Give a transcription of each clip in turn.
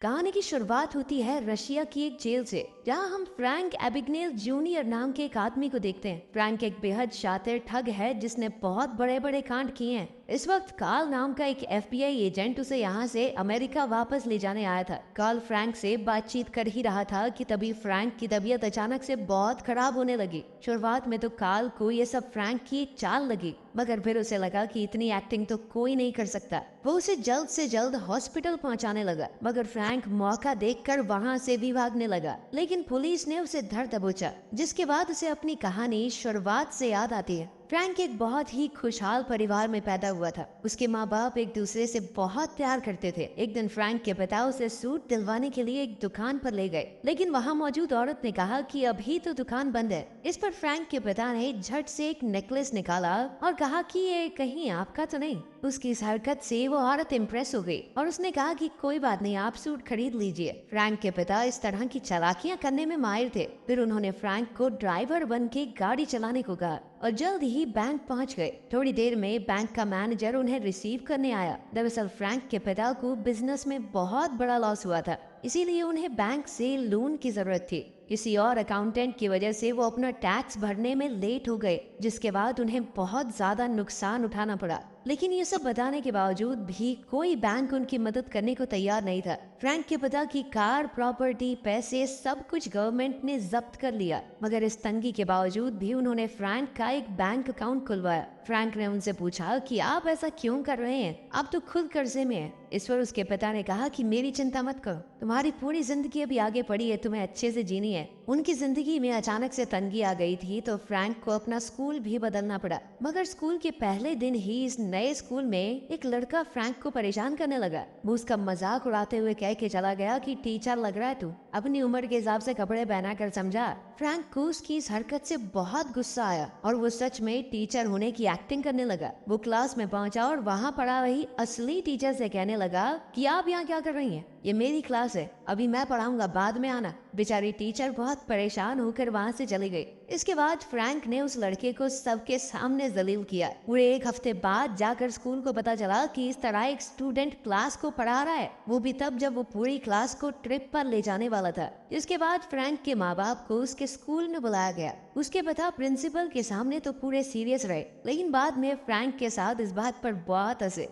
कहानी की शुरुआत होती है रशिया की एक जेल से, जहां हम फ्रैंक एबिगनेल जूनियर नाम के एक आदमी को देखते हैं। फ्रैंक एक बेहद शातिर ठग है जिसने बहुत बड़े बड़े कांड किए हैं। इस वक्त कार्ल नाम का एक एफबीआई एजेंट उसे यहाँ से अमेरिका वापस ले जाने आया था। कार्ल फ्रैंक से बातचीत कर ही रहा था कि तभी फ्रैंक की तबीयत अचानक से बहुत खराब होने लगी। शुरुआत में तो कार्ल को ये सब फ्रैंक की एक चाल लगी, मगर फिर उसे लगा कि इतनी एक्टिंग तो कोई नहीं कर सकता। वो उसे जल्द से जल्द हॉस्पिटल पहुंचाने लगा, मगर फ्रैंक मौका देखकर वहां से भी भागने लगा। लेकिन पुलिस ने उसे धर दबोचा, जिसके बाद उसे अपनी कहानी शुरुआत से याद आती है। फ्रैंक एक बहुत ही खुशहाल परिवार में पैदा हुआ था। उसके माँ बाप एक दूसरे से बहुत प्यार करते थे। एक दिन फ्रैंक के पिता उसे सूट दिलवाने के लिए एक दुकान पर ले गए, लेकिन वहाँ मौजूद औरत ने कहा कि अभी तो दुकान बंद है। इस पर फ्रैंक के पिता ने झट से एक नेकलेस निकाला और कहा कि ये कहीं आपका तो नहीं। उसकी इस हरकत से वो औरत इम्प्रेस हो गई और उसने कहा कि कोई बात नहीं, आप सूट खरीद लीजिए। फ्रैंक के पिता इस तरह की चालाकियां करने में माहिर थे। फिर उन्होंने फ्रैंक को ड्राइवर बन के गाड़ी चलाने को कहा और जल्द ही बैंक पहुंच गए। थोड़ी देर में बैंक का मैनेजर उन्हें रिसीव करने आया। दरअसल फ्रैंक के पिता को बिजनेस में बहुत बड़ा लॉस हुआ था, इसीलिए उन्हें बैंक से लोन की जरूरत थी। किसी और अकाउंटेंट की वजह से वो अपना टैक्स भरने में लेट हो गए, जिसके बाद उन्हें बहुत ज्यादा नुकसान उठाना पड़ा। लेकिन ये सब बताने के बावजूद भी कोई बैंक उनकी मदद करने को तैयार नहीं था। फ्रैंक के पिता की कार, प्रॉपर्टी, पैसे सब कुछ गवर्नमेंट ने जब्त कर लिया, मगर इस तंगी के बावजूद भी उन्होंने फ्रैंक का एक बैंक अकाउंट खुलवाया। फ्रैंक ने उनसे पूछा कि आप ऐसा क्यों कर रहे हैं, आप तो खुद कर्जे में हैं। इस पर उसके पिता ने कहा कि मेरी चिंता मत करो, तुम्हारी पूरी जिंदगी अभी आगे पड़ी है, तुम्हें अच्छे से जीनी है। उनकी जिंदगी में अचानक से तंगी आ गई थी, तो फ्रैंक को अपना स्कूल भी बदलना पड़ा। मगर स्कूल के पहले दिन ही इस नए स्कूल में एक लड़का फ्रैंक को परेशान करने लगा। वो उसका मजाक उड़ाते हुए कह के चला गया कि टीचर लग रहा है तू, अपनी उम्र के हिसाब से कपड़े पहना कर, समझा। फ्रैंक को उसकी इस हरकत से बहुत गुस्सा आया और वो सच में टीचर होने की एक्टिंग करने लगा। वो क्लास में पहुंचा और वहाँ पढ़ा रही असली टीचर से कहने लगा कि आप यहाँ क्या कर रही हैं, ये मेरी क्लास है, अभी मैं पढ़ाऊंगा, बाद में आना। बेचारी टीचर बहुत परेशान होकर वहाँ से चली गई। इसके बाद फ्रैंक ने उस लड़के को सबके सामने जलील किया। पूरे एक हफ्ते बाद जाकर स्कूल को पता चला कि इस तरह एक स्टूडेंट क्लास को पढ़ा रहा है, वो भी तब जब वो पूरी क्लास को ट्रिप पर ले जाने वाला था। इसके बाद फ्रैंक के माँ बाप को उसके स्कूल में बुलाया गया। उसके पिता प्रिंसिपल के सामने तो पूरे सीरियस रहे, लेकिन बाद में फ्रैंक के साथ इस बात पर बहुत हंसे।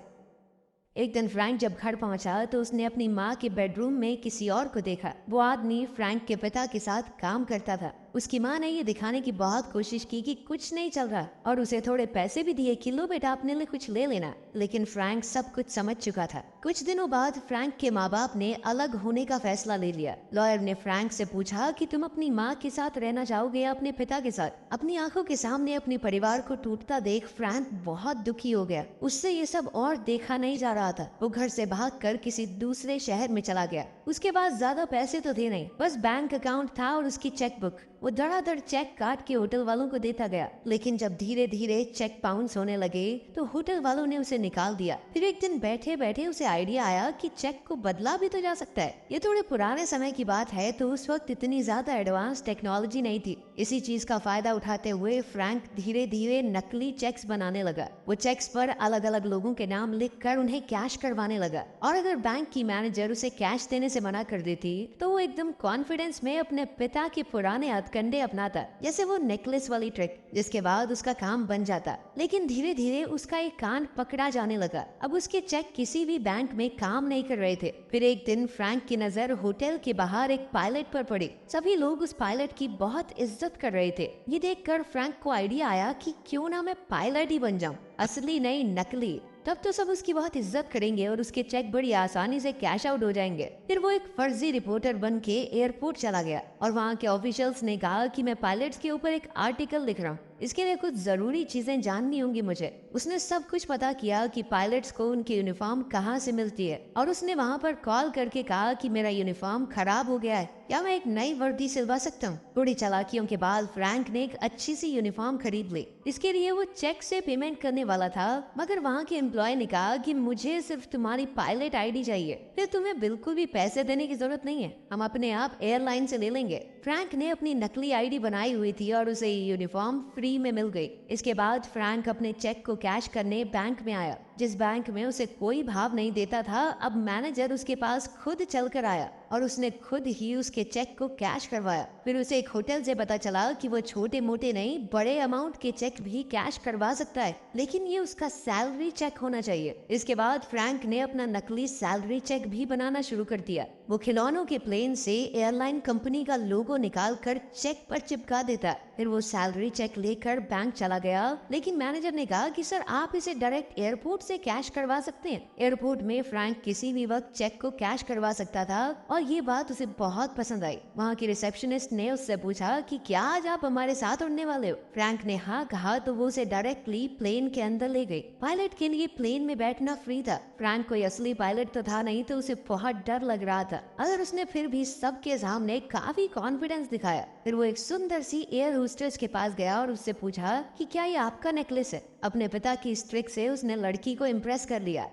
एक दिन फ्रैंक जब घर पहुंचा तो उसने अपनी माँ के बेडरूम में किसी और को देखा। वो आदमी फ्रैंक के पिता के साथ काम करता था। उसकी माँ ने ये दिखाने की बहुत कोशिश की कि कुछ नहीं चल रहा और उसे थोड़े पैसे भी दिए कि लो बेटा अपने लिए कुछ ले लेना, लेकिन फ्रैंक सब कुछ समझ चुका था। कुछ दिनों बाद फ्रैंक के माँ बाप ने अलग होने का फैसला ले लिया। लॉयर ने फ्रैंक से पूछा कि तुम अपनी माँ के साथ रहना चाहोगे या अपने पिता के साथ। अपनी आंखों के सामने अपने परिवार को टूटता देख फ्रैंक बहुत दुखी हो गया। उससे ये सब और देखा नहीं जा रहा था। वो घर से भागकर किसी दूसरे शहर में चला गया। उसके पास ज्यादा पैसे तो थे नहीं, बस बैंक अकाउंट था और उसकी चेकबुक। वो धड़ाधड़ चेक काट के होटल वालों को देता गया, लेकिन जब धीरे धीरे चेक बाउंस होने लगे तो होटल वालों ने उसे निकाल दिया। फिर एक दिन बैठे बैठे उसे आइडिया आया कि चेक को बदला भी तो जा सकता है। ये थोड़े पुराने समय की बात है, तो उस वक्त इतनी ज्यादा एडवांस टेक्नोलॉजी नहीं थी। इसी चीज का फायदा उठाते हुए फ्रैंक धीरे धीरे नकली चेक्स बनाने लगा। वो चेक्स पर अलग अलग लोगों के नाम लिखकर उन्हें कैश करवाने लगा, और अगर बैंक की मैनेजर उसे कैश देने से मना कर देती तो वो एकदम कॉन्फिडेंस में अपने पिता के पुराने हथकंडे अपनाता, जैसे वो नेकलेस वाली ट्रिक, जिसके बाद उसका काम बन जाता। लेकिन धीरे धीरे उसका एक कांड पकड़ा जाने लगा। अब उसके चेक किसी भी बैंक में काम नहीं कर रहे थे। फिर एक दिन फ्रैंक की नजर होटल के बाहर एक पायलट पर पड़ी। सभी लोग उस पायलट की बहुत इज्जत कर रहे थे। ये देखकर फ्रैंक को आइडिया आया कि क्यों ना मैं पायलट ही बन जाऊं, असली नहीं नकली। तब तो सब उसकी बहुत इज्जत करेंगे और उसके चेक बड़ी आसानी से कैश आउट हो जाएंगे। फिर वो एक फर्जी रिपोर्टर बन के एयरपोर्ट चला गया और वहाँ के ऑफिशियल्स ने कहा कि मैं पायलट्स के ऊपर एक आर्टिकल लिख रहा हूँ, इसके लिए कुछ जरूरी चीजें जाननी होंगी मुझे। उसने सब कुछ पता किया कि पायलट्स को उनकी यूनिफॉर्म कहाँ से मिलती है, और उसने वहाँ पर कॉल करके कहा कि मेरा यूनिफॉर्म खराब हो गया है, या मैं एक नई वर्दी सिलवा सकता हूँ। थोड़ी चालाकियों के बाद फ्रैंक ने एक अच्छी सी यूनिफॉर्म खरीद ली। इसके लिए वो चेक से पेमेंट करने वाला था, मगर वहाँ के एम्प्लॉय ने कहा कि मुझे सिर्फ तुम्हारी पायलट आईडी चाहिए, फिर तुम्हें बिल्कुल भी पैसे देने की जरूरत नहीं है, हम अपने आप एयरलाइन से ले लेंगे। फ्रैंक ने अपनी नकली आईडी बनाई हुई थी और उसे यूनिफॉर्म फ्री फ्री में मिल गई। इसके बाद फ्रैंक अपने चेक को कैश करने बैंक में आया। जिस बैंक में उसे कोई भाव नहीं देता था, अब मैनेजर उसके पास खुद चलकर आया और उसने खुद ही उसके चेक को कैश करवाया। फिर उसे एक होटल से पता चला कि वो छोटे मोटे नहीं, बड़े अमाउंट के चेक भी कैश करवा सकता है, लेकिन ये उसका सैलरी चेक होना चाहिए। इसके बाद फ्रैंक ने अपना नकली सैलरी चेक भी बनाना शुरू कर दिया। वो खिलौनों के प्लेन से एयरलाइन कंपनी का लोगो निकाल कर चेक पर चिपका देता। फिर वो सैलरी चेक लेकर बैंक चला गया, लेकिन मैनेजर ने कहा कि सर, आप इसे डायरेक्ट एयरपोर्ट से कैश करवा सकते हैं। एयरपोर्ट में फ्रैंक किसी भी वक्त चेक को कैश करवा सकता था और ये बात उसे बहुत पसंद आई। वहाँ की रिसेप्शनिस्ट ने उससे पूछा कि क्या आज आप हमारे साथ उड़ने वाले हो। फ्रैंक ने हाँ कहा तो वो उसे डायरेक्टली प्लेन के अंदर ले गई। पायलट के लिए प्लेन में बैठना फ्री था। फ्रैंक कोई असली पायलट तो था नहीं, तो उसे बहुत डर लग रहा था, अगर उसने फिर भी सबके सामने काफी कॉन्फिडेंस दिखाया। फिर वो एक सुंदर सी एयर होस्टेस के पास गया और उससे पूछा कि क्या ये आपका नेकलेस है। अपने पिता की इस ट्रिक से उसने लड़की को इम्प्रेस कर लिया।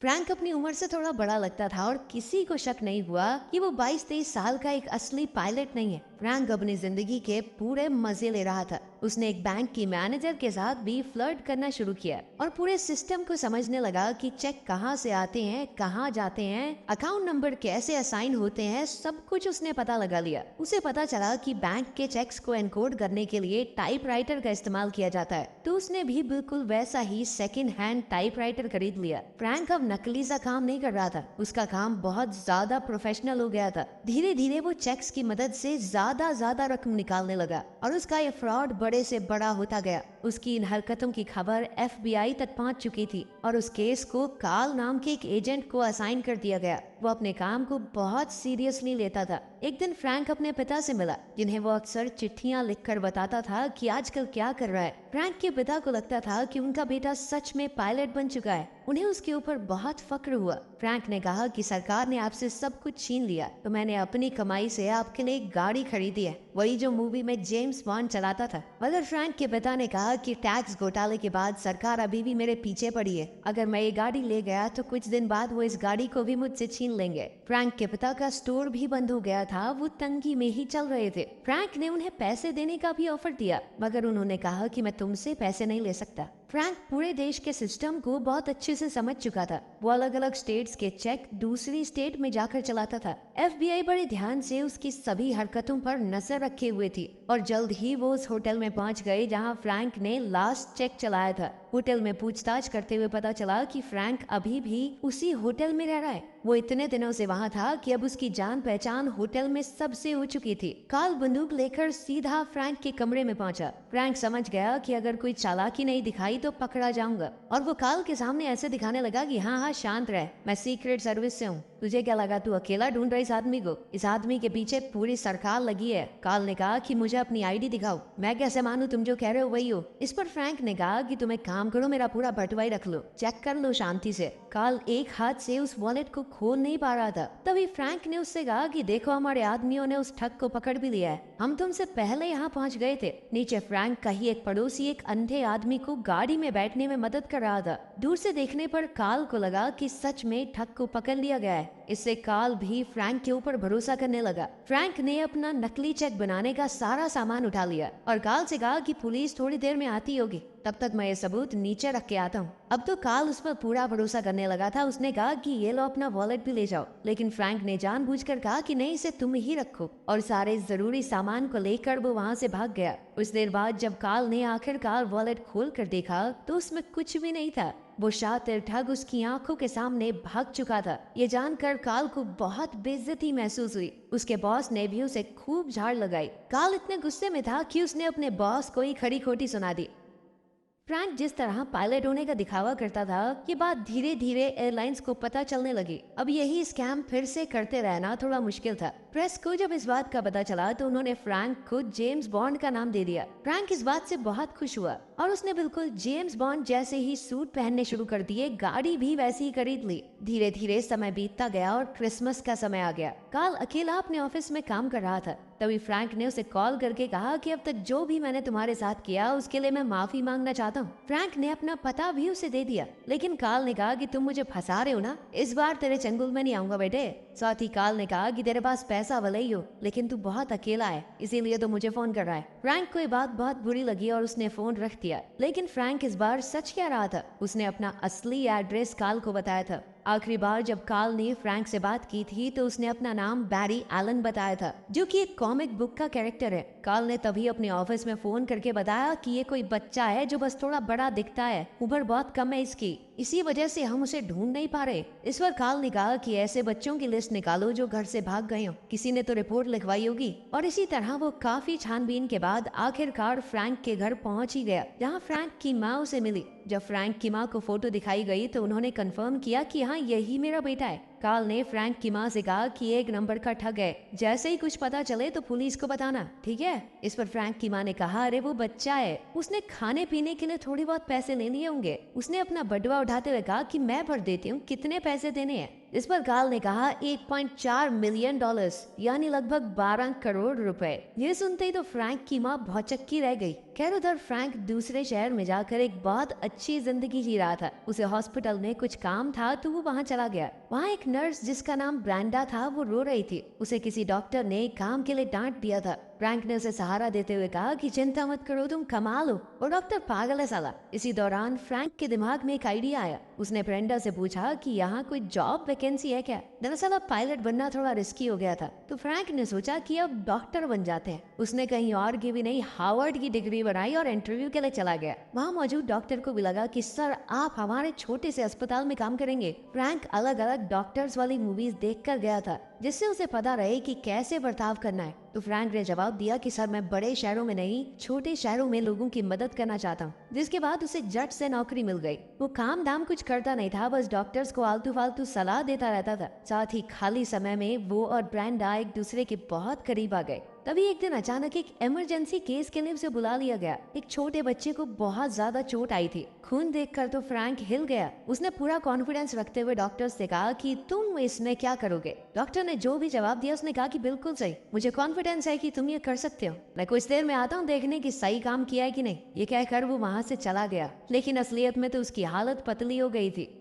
फ्रैंक अपनी उम्र से थोड़ा बड़ा लगता था और किसी को शक नहीं हुआ कि वो 22-23 साल का एक असली पायलट नहीं है। फ्रैंक अपनी जिंदगी के पूरे मजे ले रहा था। उसने एक बैंक की मैनेजर के साथ भी फ्लर्ट करना शुरू किया और पूरे सिस्टम को समझने लगा कि चेक कहाँ से आते हैं, कहाँ जाते हैं, अकाउंट नंबर कैसे असाइन होते हैं, सब कुछ उसने पता लगा लिया। उसे पता चला कि बैंक के चेक्स को एनकोड करने के लिए टाइपराइटर का इस्तेमाल किया जाता है, तो उसने भी बिल्कुल वैसा ही सेकंड हैंड टाइपराइटर खरीद लिया। फ्रैंक अब नकली सा काम नहीं कर रहा था, उसका काम बहुत ज्यादा प्रोफेशनल हो गया था। धीरे धीरे वो चेक्स की मदद से ज्यादा रकम निकालने लगा और उसका ये फ्रॉड बड़े से बड़ा होता गया। उसकी इन हरकतों की खबर FBI तक पहुंच चुकी थी और उस केस को कार्ल नाम के एक एजेंट को असाइन कर दिया गया। वो अपने काम को बहुत सीरियसली लेता था। एक दिन फ्रैंक अपने पिता से मिला, जिन्हें वो अक्सर चिट्ठियां लिखकर बताता था कि आजकल क्या कर रहा है। फ्रैंक के पिता को लगता था कि उनका बेटा सच में पायलट बन चुका है। उन्हें उसके ऊपर बहुत फक्र हुआ। फ्रैंक ने कहा कि सरकार ने आपसे सब कुछ छीन लिया, तो मैंने अपनी कमाई से आपके लिए एक गाड़ी खरीदी है, वही जो मूवी में जेम्स बॉन्ड चलाता था। मगर फ्रैंक के पिता ने कहा कि टैक्स घोटाले के बाद सरकार अभी भी मेरे पीछे पड़ी है। अगर मैं ये गाड़ी ले गया तो कुछ दिन बाद वो इस गाड़ी को भी मुझसे छीन लेंगे। फ्रैंक के पिता का स्टोर भी बंद हो गया था, वो तंगी में ही चल रहे थे। फ्रैंक ने उन्हें पैसे देने का भी ऑफर दिया, मगर उन्होंने कहा कि मैं तुमसे पैसे नहीं ले सकता। फ्रैंक पूरे देश के सिस्टम को बहुत अच्छे से समझ चुका था। वो अलग अलग स्टेट्स के चेक दूसरी स्टेट में जाकर चलाता था। FBI बड़े ध्यान से उसकी सभी हरकतों पर नजर रखे हुए थी और जल्द ही वो उस होटल में पहुंच गए जहां फ्रैंक ने लास्ट चेक चलाया था। होटल में पूछताछ करते हुए पता चला कि फ्रैंक अभी भी उसी होटल में रह रहा है। वो इतने दिनों से वहां था कि अब उसकी जान पहचान होटल में सबसे हो चुकी थी। कार्ल बंदूक लेकर सीधा फ्रैंक के कमरे में पहुंचा। फ्रैंक समझ गया कि अगर कोई चालाकी नहीं दिखाई तो पकड़ा जाऊंगा, और वो कार्ल के सामने ऐसे दिखाने लगा कि हाँ शांत रह, मैं सीक्रेट सर्विस से हूँ। तुझे क्या लगा तू अकेला ढूंढ रहा इस आदमी को? इस आदमी के पीछे पूरी सरकार लगी है। कार्ल ने कहा कि मुझे अपनी ID दिखाओ। मैं कैसे मानूं तुम जो कह रहे हो वही हो? इस पर फ्रैंक ने कहा कि तुम एक काम करो, मेरा पूरा बटवाई रख लो, चेक कर लो शांति से। कार्ल एक हाथ से उस वॉलेट को खोल नहीं पा रहा था। तभी फ्रैंक ने उससे कहा कि देखो, हमारे आदमियों ने उस ठग को पकड़ भी लिया है, हम तुमसे पहले यहाँ पहुँच गए थे। नीचे फ्रैंक का ही एक पड़ोसी एक अंधे आदमी को गाड़ी में बैठने में मदद कर रहा था। दूर से देखने पर कार्ल को लगा कि सच में ठग को पकड़ लिया गया है। इससे कार्ल भी फ्रैंक के ऊपर भरोसा करने लगा। फ्रैंक ने अपना नकली चेक बनाने का सारा सामान उठा लिया और कार्ल से कहा कि पुलिस थोड़ी देर में आती होगी, तब तक मैं ये सबूत नीचे रख के आता हूँ। अब तो कार्ल उस पर पूरा भरोसा करने लगा था। उसने कहा कि ये लो अपना वॉलेट भी ले जाओ, लेकिन फ्रैंक ने जानबूझकर कहा कि नहीं, इसे तुम ही रखो, और सारे जरूरी सामान को लेकर वो वहाँ से भाग गया। कुछ देर बाद जब कार्ल ने आखिरकार वॉलेट खोल कर देखा तो उसमें कुछ भी नहीं था। वो शातिर ठग उसकी आंखों के सामने भाग चुका था। ये जानकर कार्ल को बहुत बेइज्जती महसूस हुई। उसके बॉस ने भी उसे खूब झाड़ लगाई। कार्ल इतने गुस्से में था कि उसने अपने बॉस को ही खरी खोटी सुना दी। फ्रैंक जिस तरह पायलट होने का दिखावा करता था, ये बात धीरे धीरे एयरलाइंस को पता चलने लगी। अब यही स्कैम फिर से करते रहना थोड़ा मुश्किल था। प्रेस को जब इस बात का पता चला तो उन्होंने फ्रैंक को जेम्स बॉन्ड का नाम दे दिया। फ्रैंक इस बात से बहुत खुश हुआ और उसने बिल्कुल जेम्स बॉन्ड जैसे ही सूट पहनने शुरू कर दिए, गाड़ी भी वैसी ही खरीद ली। धीरे धीरे समय बीतता गया और क्रिसमस का समय आ गया। कार्ल अकेला अपने ऑफिस में काम कर रहा था। तभी फ्रैंक ने उसे कॉल करके कहा कि अब तक जो भी मैंने तुम्हारे साथ किया उसके लिए मैं माफी मांगना चाहता हूँ। फ्रैंक ने अपना पता भी उसे दे दिया, लेकिन कार्ल ने कहा कि तुम मुझे फंसा रहे हो ना, इस बार तेरे चंगुल में नहीं आऊंगा बेटे। साथ ही कार्ल ने कहा कि तेरे पास पैसा भले ही हो, लेकिन तू बहुत अकेला है, इसीलिए तो मुझे फोन कर रहा है। फ्रैंक को ये बात बहुत बुरी लगी और उसने फोन रख दिया, लेकिन फ्रैंक इस बार सच कह रहा था। उसने अपना असली एड्रेस कार्ल को बताया था। आखिरी बार जब कार्ल ने फ्रैंक से बात की थी तो उसने अपना नाम बैरी एलन बताया था, जो कि एक कॉमिक बुक का कैरेक्टर है। कार्ल ने तभी अपने ऑफिस में फोन करके बताया कि ये कोई बच्चा है जो बस थोड़ा बड़ा दिखता है, उम्र बहुत कम है इसकी, इसी वजह से हम उसे ढूंढ नहीं पा रहे। इस पर कार्ल ने कहा कि ऐसे बच्चों की लिस्ट निकालो जो घर से भाग गए हो, किसी ने तो रिपोर्ट लिखवाई होगी। और इसी तरह वो काफी छानबीन के बाद आखिरकार फ्रैंक के घर पहुंच ही गया, जहां फ्रैंक की माँ उसे मिली। जब फ्रैंक की माँ को फोटो दिखाई गई तो उन्होंने कंफर्म किया कि हाँ, यही मेरा बेटा है। कार्ल ने फ्रैंक की माँ से कहा कि एक नंबर का ठग है, जैसे ही कुछ पता चले तो पुलिस को बताना, ठीक है। इस पर फ्रैंक की माँ ने कहा, अरे वो बच्चा है, उसने खाने पीने के लिए थोड़ी बहुत पैसे ले लिए होंगे। उसने अपना बटुआ उठाते हुए कहा कि मैं भर देती हूँ, कितने पैसे देने हैं। इस पर कार्ल ने कहा 1.4 मिलियन डॉलर्स, यानी लगभग 12 करोड़ रुपए। ये सुनते ही तो फ्रैंक की माँ भौचक्की रह गई। खैर उधर फ्रैंक दूसरे शहर में जाकर एक बहुत अच्छी जिंदगी जी रहा था। उसे हॉस्पिटल में कुछ काम था तो वो वहाँ चला गया। वहाँ एक नर्स जिसका नाम ब्रांडा था वो रो रही थी। उसे किसी डॉक्टर ने काम के लिए डांट दिया था। फ्रैंक ने उसे सहारा देते हुए कहा कि चिंता मत करो, तुम कमाल हो, और डॉक्टर पागल है साला। इसी दौरान फ्रैंक के दिमाग में एक आइडिया आया। उसने ब्रेंडा से पूछा कि यहाँ कोई जॉब वैकेंसी है क्या। दरअसल अब पायलट बनना थोड़ा रिस्की हो गया था, तो फ्रैंक ने सोचा कि अब डॉक्टर बन जाते हैं। उसने कहीं और की भी नहीं, हार्वर्ड की डिग्री बनाई और इंटरव्यू के लिए चला गया। वहाँ मौजूद डॉक्टर को भी लगा कि सर आप हमारे छोटे से अस्पताल में काम करेंगे। फ्रैंक अलग अलग डॉक्टर्स वाली मूवीज देख कर गया था, जिससे उसे पता रहे कि कैसे बर्ताव करना है। तो फ्रैंक ने जवाब दिया कि सर मैं बड़े शहरों में नहीं, छोटे शहरों में लोगों की मदद करना चाहता हूँ। जिसके बाद उसे झट से नौकरी मिल गई। वो काम धाम कुछ करता नहीं था, बस डॉक्टर्स को आलतू फालतू सलाह देता रहता था। साथ ही खाली समय में वो और ब्रेंडा एक दूसरे के बहुत करीब आ गए। तभी एक दिन अचानक एक इमरजेंसी केस के लिए उसे बुला लिया गया। एक छोटे बच्चे को बहुत ज्यादा चोट आई थी। खून देखकर तो फ्रैंक हिल गया। उसने पूरा कॉन्फिडेंस रखते हुए डॉक्टर से कहा कि तुम इसमें क्या करोगे। डॉक्टर ने जो भी जवाब दिया उसने कहा कि बिल्कुल सही, मुझे कॉन्फिडेंस है कि तुम ये कर सकते हो। मैं कुछ देर में आता हूँ देखने की सही काम किया है कि नहीं। ये कहकर वो वहाँ से चला गया, लेकिन असलियत में तो उसकी हालत पतली हो गई थी।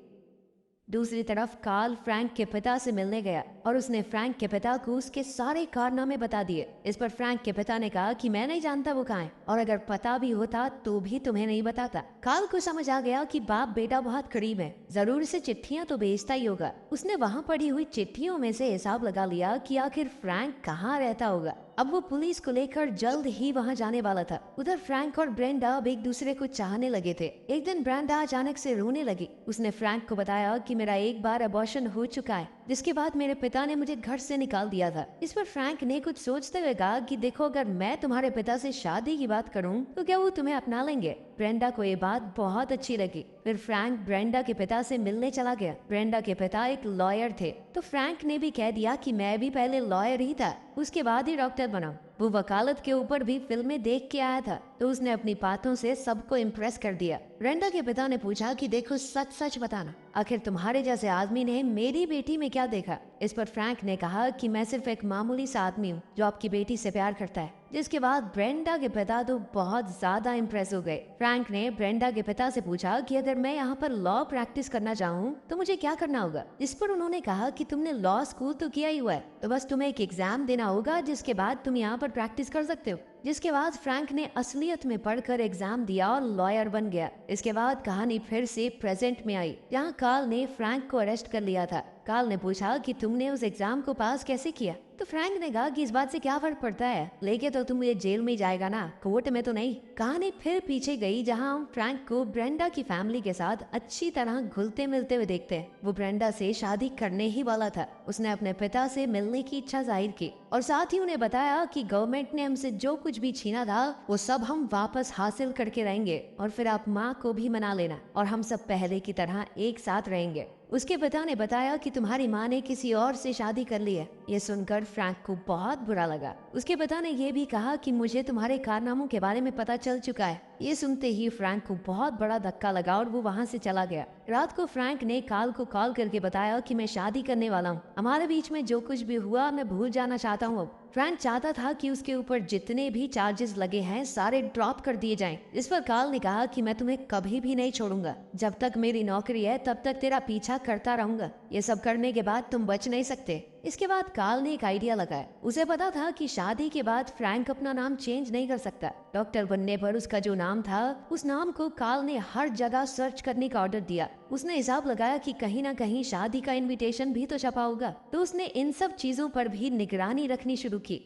दूसरी तरफ कार्ल फ्रैंक के पिता से मिलने गया और उसने फ्रैंक के पिता को उसके सारे कारनामे बता दिए। इस पर फ्रैंक के पिता ने कहा कि मैं नहीं जानता वो कहाँ है, और अगर पता भी होता तो भी तुम्हें नहीं बताता। कार्ल को समझ आ गया कि बाप बेटा बहुत करीब है, जरूर से चिट्ठियां तो भेजता ही होगा। उसने वहाँ पड़ी हुई चिट्ठियों में से हिसाब लगा लिया कि आखिर फ्रैंक कहाँ रहता होगा। अब वो पुलिस को लेकर जल्द ही वहाँ जाने वाला था। उधर फ्रैंक और ब्रेंडा अब एक दूसरे को चाहने लगे थे। एक दिन ब्रेंडा अचानक से रोने लगी। उसने फ्रैंक को बताया कि मेरा एक बार अबॉर्शन हो चुका है, जिसके बाद मेरे पिता ने मुझे घर से निकाल दिया था। इस पर फ्रैंक ने कुछ सोचते हुए कहा कि देखो, अगर मैं तुम्हारे पिता से शादी की बात करूं तो क्या वो तुम्हें अपना लेंगे। ब्रेंडा को ये बात बहुत अच्छी लगी। फिर फ्रैंक ब्रेंडा के पिता से मिलने चला गया। ब्रेंडा के पिता एक लॉयर थे, तो फ्रैंक ने भी कह दिया कि मैं भी पहले लॉयर ही था, उसके बाद ही डॉक्टर बना। वो वकालत के ऊपर भी फिल्में देख के आया था, तो उसने अपनी बातों से सबको इम्प्रेस कर दिया। ब्रेंडा के पिता ने पूछा कि देखो, सच सच बताना, आखिर तुम्हारे जैसे आदमी ने मेरी बेटी में क्या देखा। इस पर फ्रैंक ने कहा कि मैं सिर्फ एक मामूली सा आदमी हूँ जो आपकी बेटी से प्यार करता है। जिसके बाद ब्रेंडा के पिता तो बहुत ज्यादा इम्प्रेस हो गए। फ्रैंक ने ब्रेंडा के पिता से पूछा कि अगर मैं यहाँ पर लॉ प्रैक्टिस करना चाहूँ तो मुझे क्या करना होगा। इस पर उन्होंने कहा कि तुमने लॉ स्कूल तो किया ही हुआ है, तो बस तुम्हें एक एग्जाम देना होगा, जिसके बाद तुम यहाँ पर प्रैक्टिस कर सकते हो। जिसके बाद फ्रैंक ने असलियत में पढ़कर एग्जाम दिया और लॉयर बन गया। इसके बाद कहानी फिर से प्रेजेंट में आई, जहाँ कार्ल ने फ्रैंक को अरेस्ट कर लिया था। कार्ल ने पूछा कि तुमने उस एग्जाम को पास कैसे किया। तो फ्रैंक ने कहा कि इस बात से क्या फर्क पड़ता है, लेके तो तुम ये जेल में जाएगा ना, कोर्ट में तो नहीं। कहानी फिर पीछे गई, जहां हम फ्रैंक को ब्रेंडा की फैमिली के साथ अच्छी तरह घुलते मिलते हुए देखते हैं। वो ब्रेंडा से शादी करने ही वाला था। उसने अपने पिता से मिलने की इच्छा जाहिर की और साथ ही उन्हें बताया कि गवर्नमेंट ने हमसे जो कुछ भी छीना था वो सब हम वापस हासिल करके रहेंगे, और फिर आप माँ को भी मना लेना और हम सब पहले की तरह एक साथ रहेंगे। उसके पिता ने बताया कि तुम्हारी माँ ने किसी और से शादी कर ली है। ये सुनकर फ्रैंक को बहुत बुरा लगा। उसके पिता ने यह भी कहा कि मुझे तुम्हारे कारनामों के बारे में पता चल चुका है, ये सुनते ही फ्रैंक को बहुत बड़ा धक्का लगा और वो वहाँ से चला गया। रात को फ्रैंक ने कार्ल को कॉल करके बताया कि मैं शादी करने वाला हूँ, हमारे बीच में जो कुछ भी हुआ मैं भूल जाना चाहता हूँ अब। फ्रैंक चाहता था कि उसके ऊपर जितने भी चार्जेस लगे हैं सारे ड्रॉप कर दिए जाएं। इस पर कार्ल ने कहा कि मैं तुम्हें कभी भी नहीं छोड़ूंगा, जब तक मेरी नौकरी है तब तक तेरा पीछा करता रहूंगा, ये सब करने के बाद तुम बच नहीं सकते। इसके बाद कार्ल ने एक आइडिया लगाया। उसे पता था कि शादी के बाद फ्रैंक अपना नाम चेंज नहीं कर सकता। डॉक्टर बनने पर उसका जो नाम था उस नाम को कार्ल ने हर जगह सर्च करने का ऑर्डर दिया। उसने हिसाब लगाया कि कहीं ना कहीं शादी का इनविटेशन भी तो छपा होगा, तो उसने इन सब चीजों पर भी निगरानी रखनी शुरू की।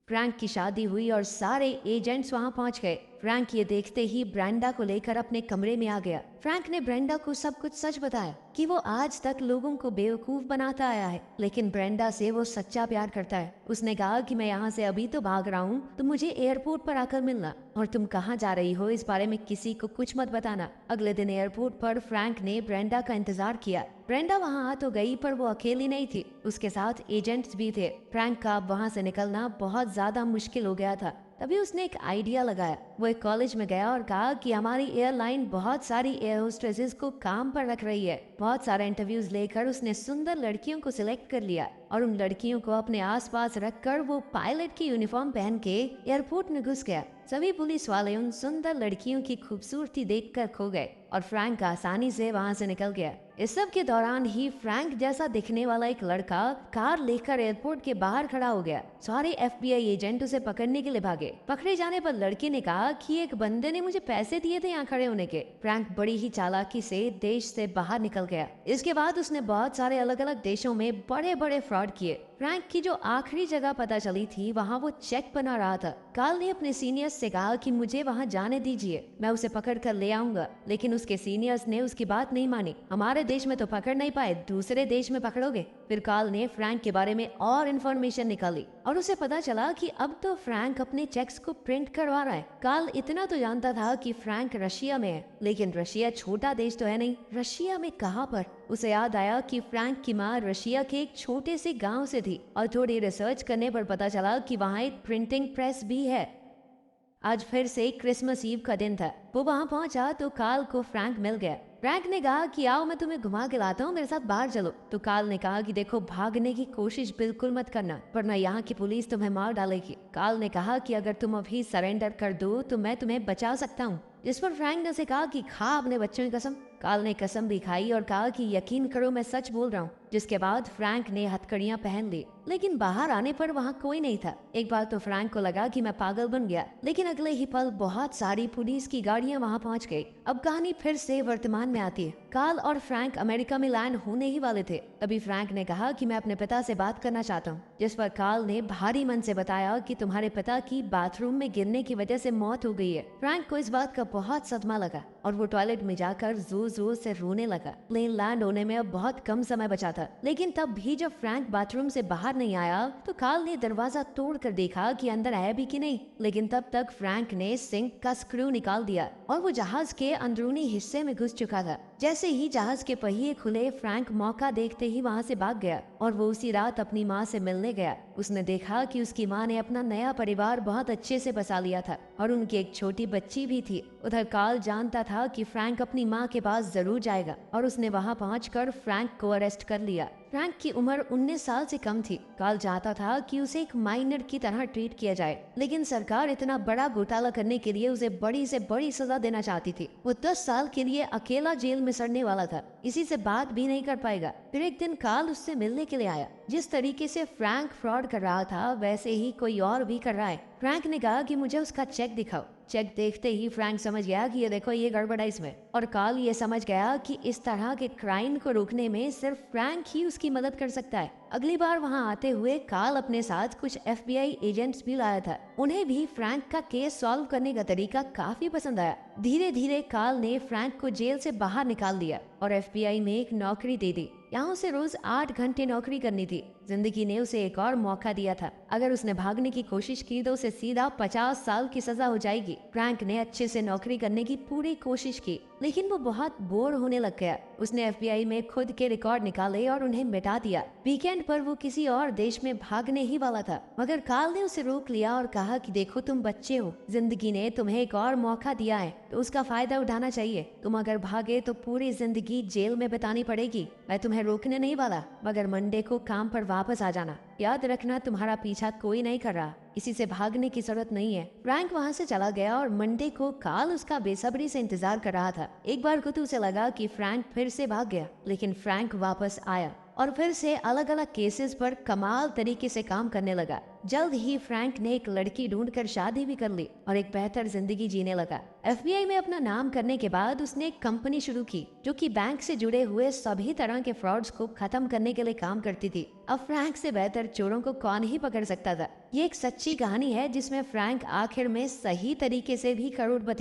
फ्रैंक की शादी हुई और सारे एजेंट्स वहां पहुंच गए। फ्रैंक ये देखते ही ब्रेंडा को लेकर अपने कमरे में आ गया। फ्रैंक ने ब्रेंडा को सब कुछ सच बताया कि वो आज तक लोगों को बेवकूफ बनाता आया है, लेकिन ब्रेंडा से वो सच्चा प्यार करता है। उसने कहा कि मैं यहाँ से अभी तो भाग रहा हूँ, तो मुझे एयरपोर्ट पर आकर मिलना, और तुम कहाँ जा रही हो इस बारे में किसी को कुछ मत बताना। अगले दिन एयरपोर्ट पर फ्रैंक ने ब्रेंडा का इंतजार किया। ब्रेंडा वहाँ आ तो गई, पर वो अकेली नहीं थी, उसके साथ एजेंट्स भी थे। फ्रैंक का वहाँ से निकलना बहुत ज्यादा मुश्किल हो गया था। तभी उसने एक आइडिया लगाया। वो एक कॉलेज में गया और कहा कि हमारी एयरलाइन बहुत सारी एयर होस्टेसेस को काम पर रख रही है। बहुत सारे इंटरव्यूज लेकर उसने सुंदर लड़कियों को सिलेक्ट कर लिया और उन लड़कियों को अपने आसपास रखकर वो पायलट की यूनिफॉर्म पहन के एयरपोर्ट में घुस गया। सभी पुलिस वाले उन सुंदर लड़कियों की खूबसूरती देखकर खो गए और फ्रैंक आसानी से वहां से निकल गया। इस सब के दौरान ही फ्रैंक जैसा दिखने वाला एक लड़का कार लेकर एयरपोर्ट के बाहर खड़ा हो गया। सारे FBI एजेंट उसे पकड़ने के लिए भागे। पकड़े जाने पर लड़के ने कहा कि एक बंदे ने मुझे पैसे दिए थे यहाँ खड़े होने के। फ्रैंक बड़ी ही चालाकी से देश से बाहर निकल गया। इसके बाद उसने बहुत सारे अलग अलग देशों में बड़े बड़े फ्रॉड किए। फ्रैंक की जो आखिरी जगह पता चली थी वहाँ वो चेक बना रहा था। कार्ल ने अपने सीनियर्स से कहा कि मुझे वहाँ जाने दीजिए, मैं उसे पकड़ कर ले आऊंगा, लेकिन उसके सीनियर्स ने उसकी बात नहीं मानी। हमारे देश में तो पकड़ नहीं पाए, दूसरे देश में पकड़ोगे। फिर कार्ल ने फ्रैंक के बारे में और इन्फॉर्मेशन निकाली और उसे पता चला कि अब तो फ्रैंक अपने चेक्स को प्रिंट करवा रहा है। कार्ल इतना तो जानता था कि फ्रैंक रशिया में है, लेकिन रशिया छोटा देश तो है नहीं, रशिया में कहाँ पर। उसे याद आया कि फ्रैंक की माँ रशिया के एक छोटे से गांव से थी और थोड़ी रिसर्च करने पर पता चला कि वहाँ एक प्रिंटिंग प्रेस भी है। आज फिर से क्रिसमस ईव का दिन था। वो वहाँ पहुंचा तो कार्ल को फ्रैंक मिल गया। फ्रैंक ने कहा कि आओ मैं तुम्हें घुमा के लाता हूँ, मेरे साथ बाहर चलो। तो कार्ल ने कहा कि देखो, भागने की कोशिश बिल्कुल मत करना, वरना यहाँ की पुलिस तुम्हें मार डालेगी। कार्ल ने कहा कि अगर तुम अभी सरेंडर कर दो तो मैं तुम्हें बचा सकता हूँ। जिस पर फ्रैंक ने उसे कहा कि खा अपने बच्चों की कसम। कार्ल ने कसम भी खाई और कहा कि यकीन करो मैं सच बोल रहा हूँ। जिसके बाद फ्रैंक ने हथकड़ियां पहन ली, लेकिन बाहर आने पर वहाँ कोई नहीं था। एक बार तो फ्रैंक को लगा कि मैं पागल बन गया, लेकिन अगले ही पल बहुत सारी पुलिस की गाड़ियां वहाँ पहुँच गई। अब कहानी फिर से वर्तमान में आती है। कार्ल और फ्रैंक अमेरिका में लैंड होने ही वाले थे। तभी फ्रैंक ने कहा कि मैं अपने पिता से बात करना चाहता हूँ। जिस पर कार्ल ने भारी मन से बताया कि तुम्हारे पिता की बाथरूम में गिरने की वजह से मौत हो गई है। फ्रैंक को इस बात का बहुत सदमा लगा और वो टॉयलेट में जाकर जोर जोर से रोने लगा। प्लेन लैंड होने में अब बहुत कम समय बचा था, लेकिन तब भी जब फ्रैंक बाथरूम से बाहर नहीं आया तो कार्ल ने दरवाजा तोड़ कर देखा कि अंदर आया भी कि नहीं। लेकिन तब तक फ्रैंक ने सिंक का स्क्रू निकाल दिया और वो जहाज के अंदरूनी हिस्से में घुस चुका था। जैसे ही जहाज के पहिए खुले, फ्रैंक मौका देखते ही वहाँ से भाग गया और वो उसी रात अपनी माँ से मिलने गया। उसने देखा कि उसकी माँ ने अपना नया परिवार बहुत अच्छे से बसा लिया था और उनकी एक छोटी बच्ची भी थी। उधर कार्ल जानता था कि फ्रैंक अपनी माँ के पास जरूर जाएगा और उसने वहाँ पहुंचकर फ्रैंक को अरेस्ट कर लिया। फ्रैंक की उम्र 19 साल से कम थी। कार्ल चाहता था कि उसे एक माइनर की तरह ट्रीट किया जाए, लेकिन सरकार इतना बड़ा घोटाला करने के लिए उसे बड़ी से बड़ी सजा देना चाहती थी। वो 10 साल के लिए अकेला जेल में सड़ने वाला था, इसी से बात भी नहीं कर पाएगा। फिर एक दिन कार्ल उससे मिलने के लिए आया। जिस तरीके से फ्रैंक फ्रॉड कर रहा था वैसे ही कोई और भी कर रहा है। फ्रैंक ने कहा कि मुझे उसका चेक दिखाओ। चेक देखते ही फ्रैंक समझ गया कि ये देखो, ये गड़बड़ है इसमें। और कार्ल ये समझ गया कि इस तरह के क्राइम को रोकने में सिर्फ फ्रैंक ही उसकी मदद कर सकता है। अगली बार वहाँ आते हुए कार्ल अपने साथ कुछ FBI एजेंट्स भी लाया था। उन्हें भी फ्रैंक का केस सॉल्व करने का तरीका काफी पसंद आया। धीरे धीरे कार्ल ने फ्रैंक को जेल से बाहर निकाल दिया और FBI में एक नौकरी दे दी। यहाँ उसे रोज 8 घंटे नौकरी करनी थी। जिंदगी ने उसे एक और मौका दिया था। अगर उसने भागने की कोशिश की तो उसे सीधा 50 साल की सजा हो जाएगी। फ्रैंक ने अच्छे से नौकरी करने की पूरी कोशिश की, लेकिन वो बहुत बोर होने लग गया। उसने FBI में खुद के रिकॉर्ड निकाले और उन्हें मिटा दिया। वीकेंड पर वो किसी और देश में भागने ही वाला था, मगर कार्ल ने उसे रोक लिया और कहा कि देखो, तुम बच्चे हो, जिंदगी ने तुम्हें एक और मौका दिया है तो उसका फायदा उठाना चाहिए। तुम अगर भागे तो पूरी जिंदगी जेल में बितानी पड़ेगी। मैं तुम्हें रोकने नहीं वाला, मगर मंडे को काम पर वापस आ जाना। याद रखना, तुम्हारा पीछा कोई नहीं कर रहा, किसी से भागने की जरूरत नहीं है। फ्रैंक वहाँ से चला गया और मंडे को कार्ल उसका बेसब्री से इंतजार कर रहा था। एक बार को तो उसे लगा कि फ्रैंक फिर से भाग गया, लेकिन फ्रैंक वापस आया और फिर से अलग अलग केसेस पर कमाल तरीके से काम करने लगा। जल्द ही फ्रैंक ने एक लड़की ढूंढकर शादी भी कर ली और एक बेहतर जिंदगी जीने लगा। FBI में अपना नाम करने के बाद उसने एक कंपनी शुरू की जो कि बैंक से जुड़े हुए सभी तरह के फ्रॉड्स को खत्म करने के लिए काम करती थी। अब फ्रैंक से बेहतर चोरों को कौन ही पकड़ सकता था। ये एक सच्ची कहानी है जिसमें फ्रैंक आखिर में सही तरीके से भी करोड़पति